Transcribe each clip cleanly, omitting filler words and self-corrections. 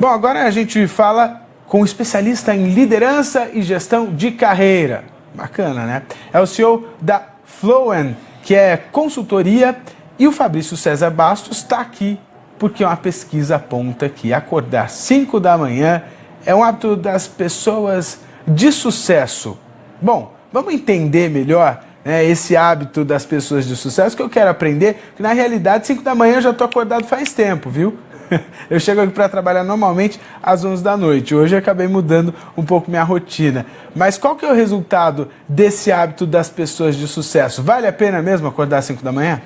Bom, agora a gente fala com um especialista em liderança e gestão de carreira. Bacana, né? É o CEO da Flowen, que é consultoria, e o Fabrício César Bastos está aqui porque uma pesquisa aponta que acordar 5 da manhã é um hábito das pessoas de sucesso. Bom, vamos entender melhor, né, esse hábito das pessoas de sucesso, que eu quero aprender, que na realidade 5 da manhã eu já estou acordado faz tempo, viu? Eu chego aqui para trabalhar normalmente às 11 da noite. Hoje eu acabei mudando um pouco minha rotina. Mas qual que é o resultado desse hábito das pessoas de sucesso? Vale a pena mesmo acordar às 5 da manhã?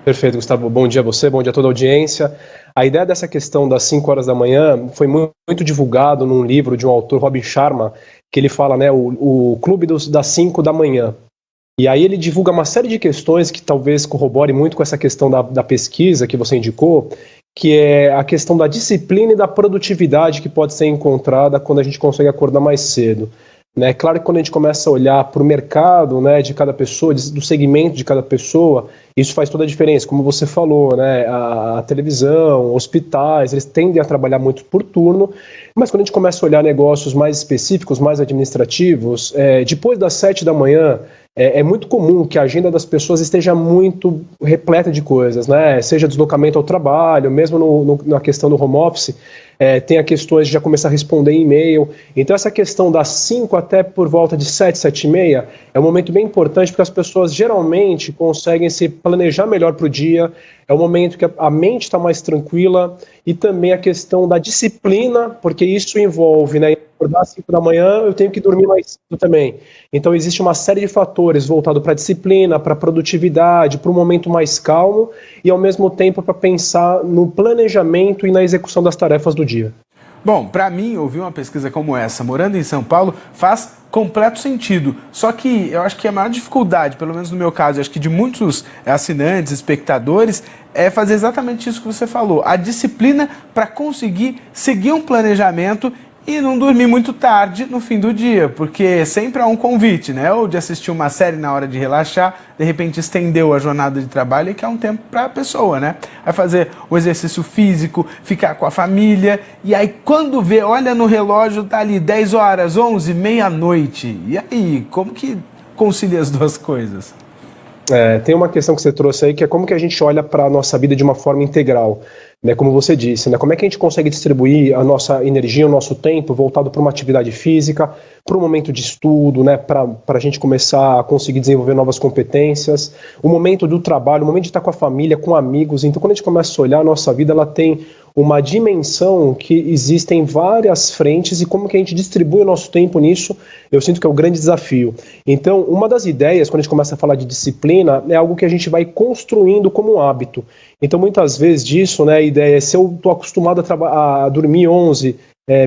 Perfeito, Gustavo. Bom dia a você, bom dia a toda a audiência. A ideia dessa questão das 5 horas da manhã foi muito divulgado num livro de um autor, Robin Sharma, que ele fala, né, o clube das 5 da manhã. E aí ele divulga uma série de questões que talvez corrobore muito com essa questão da pesquisa que você indicou, que é a questão da disciplina e da produtividade que pode ser encontrada quando a gente consegue acordar mais cedo. Né? Claro que quando a gente começa a olhar para o mercado, né, de cada pessoa, do segmento de cada pessoa, isso faz toda a diferença. Como você falou, né, a televisão, hospitais, eles tendem a trabalhar muito por turno, mas quando a gente começa a olhar negócios mais específicos, mais administrativos, depois das 7 da manhã, é muito comum que a agenda das pessoas esteja muito repleta de coisas, né? Seja deslocamento ao trabalho, mesmo na questão do home office, tem a questões de já começar a responder em e-mail. Então essa questão das 5 até por volta de 7, 7 e meia, é um momento bem importante porque as pessoas geralmente conseguem se planejar melhor para o dia, é um momento que a mente está mais tranquila, e também a questão da disciplina, porque isso envolve, né, acordar às 5 da manhã, eu tenho que dormir mais cedo também. Então existe uma série de fatores voltados para a disciplina, para a produtividade, para um momento mais calmo e ao mesmo tempo para pensar no planejamento e na execução das tarefas do dia. Bom, para mim, ouvir uma pesquisa como essa, morando em São Paulo, faz completo sentido. Só que eu acho que a maior dificuldade, pelo menos no meu caso, eu acho que de muitos assinantes, espectadores, é fazer exatamente isso que você falou. A disciplina para conseguir seguir um planejamento e não dormir muito tarde no fim do dia, porque sempre há um convite, né? Ou de assistir uma série na hora de relaxar, de repente estendeu a jornada de trabalho e quer um tempo para a pessoa, né? Vai fazer o exercício físico, ficar com a família, e aí quando vê, olha no relógio, tá ali 10 horas, 11, meia-noite. E aí, como que concilia as duas coisas? Tem uma questão que você trouxe aí, que é como que a gente olha para a nossa vida de uma forma integral. Né, como você disse, né, como é que a gente consegue distribuir a nossa energia, o nosso tempo voltado para uma atividade física, para um momento de estudo, né, para a gente começar a conseguir desenvolver novas competências, o momento do trabalho, o momento de estar com a família, com amigos. Então, quando a gente começa a olhar, a nossa vida ela tem uma dimensão que existem várias frentes, e como que a gente distribui o nosso tempo nisso, eu sinto que é o grande desafio. Então, uma das ideias, quando a gente começa a falar de disciplina, é algo que a gente vai construindo como um hábito. Então, muitas vezes disso, né, a ideia é, se eu estou acostumado a dormir 11,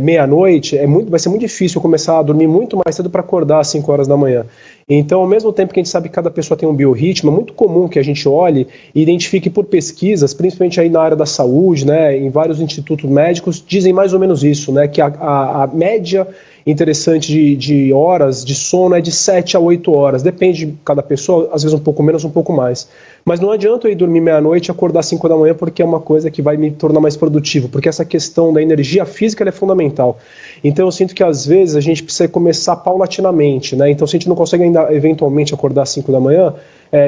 meia-noite, vai ser muito difícil eu começar a dormir muito mais cedo para acordar às 5 horas da manhã. Então, ao mesmo tempo que a gente sabe que cada pessoa tem um biorritmo, é muito comum que a gente olhe e identifique por pesquisas, principalmente aí na área da saúde, né, em vários institutos médicos, dizem mais ou menos isso, né, que a média interessante de horas de sono é de 7 a 8 horas, depende de cada pessoa, às vezes um pouco menos, um pouco mais. Mas não adianta eu ir dormir meia-noite e acordar às 5 da manhã, porque é uma coisa que vai me tornar mais produtivo, porque essa questão da energia física ela é fundamental. Então eu sinto que às vezes a gente precisa começar paulatinamente, né? Então se a gente não consegue ainda eventualmente acordar às 5 da manhã,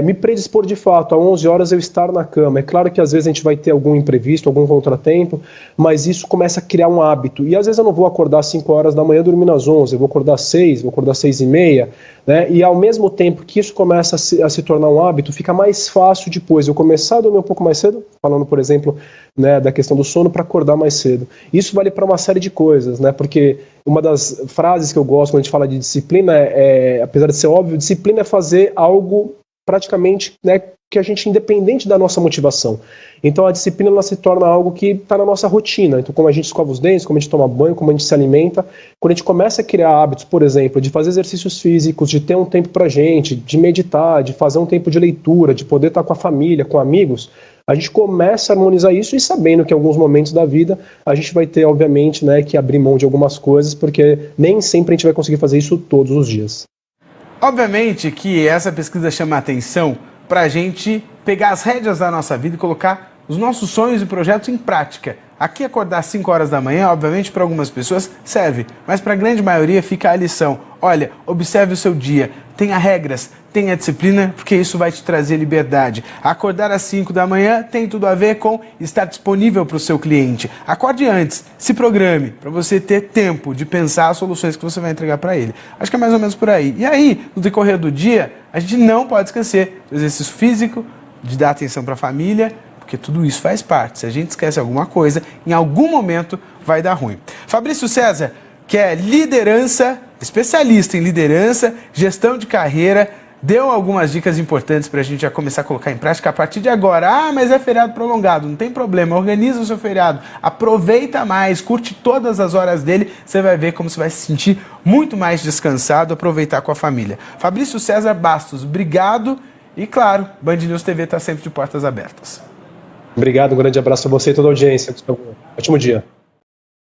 me predispor de fato a 11 horas eu estar na cama. É claro que às vezes a gente vai ter algum imprevisto, algum contratempo, mas isso começa a criar um hábito. E às vezes eu não vou acordar às 5 horas da manhã dormindo às 11, eu vou acordar às 6, vou acordar às 6 e meia, né? E ao mesmo tempo que isso começa a se tornar um hábito, fica mais fácil depois eu começar a dormir um pouco mais cedo, falando, por exemplo, né, da questão do sono, para acordar mais cedo. Isso vale para uma série de coisas, né? Porque uma das frases que eu gosto quando a gente fala de disciplina apesar de ser óbvio, disciplina é fazer algo praticamente, né, que a gente, independente da nossa motivação. Então a disciplina ela se torna algo que está na nossa rotina. Então como a gente escova os dentes, como a gente toma banho, como a gente se alimenta, quando a gente começa a criar hábitos, por exemplo, de fazer exercícios físicos, de ter um tempo pra gente, de meditar, de fazer um tempo de leitura, de poder estar com a família, com amigos, a gente começa a harmonizar isso, e sabendo que em alguns momentos da vida a gente vai ter, obviamente, né, que abrir mão de algumas coisas, porque nem sempre a gente vai conseguir fazer isso todos os dias. Obviamente que essa pesquisa chama a atenção para a gente pegar as rédeas da nossa vida e colocar os nossos sonhos e projetos em prática. Aqui acordar às 5 horas da manhã, obviamente para algumas pessoas serve, mas para a grande maioria fica a lição. Olha, observe o seu dia, tenha regras, tenha disciplina, porque isso vai te trazer liberdade. Acordar às 5 da manhã tem tudo a ver com estar disponível para o seu cliente. Acorde antes, se programe, para você ter tempo de pensar as soluções que você vai entregar para ele. Acho que é mais ou menos por aí. E aí, no decorrer do dia, a gente não pode esquecer do exercício físico, de dar atenção para a família, porque tudo isso faz parte. Se a gente esquece alguma coisa, em algum momento vai dar ruim. Fabrício César, que é liderança, especialista em liderança, gestão de carreira, deu algumas dicas importantes para a gente já começar a colocar em prática a partir de agora. Ah, mas é feriado prolongado, não tem problema, organiza o seu feriado, aproveita mais, curte todas as horas dele, você vai ver como você vai se sentir muito mais descansado, aproveitar com a família. Fabrício César Bastos, obrigado e claro, Band News TV está sempre de portas abertas. Obrigado, um grande abraço a você e toda a audiência. Ótimo dia.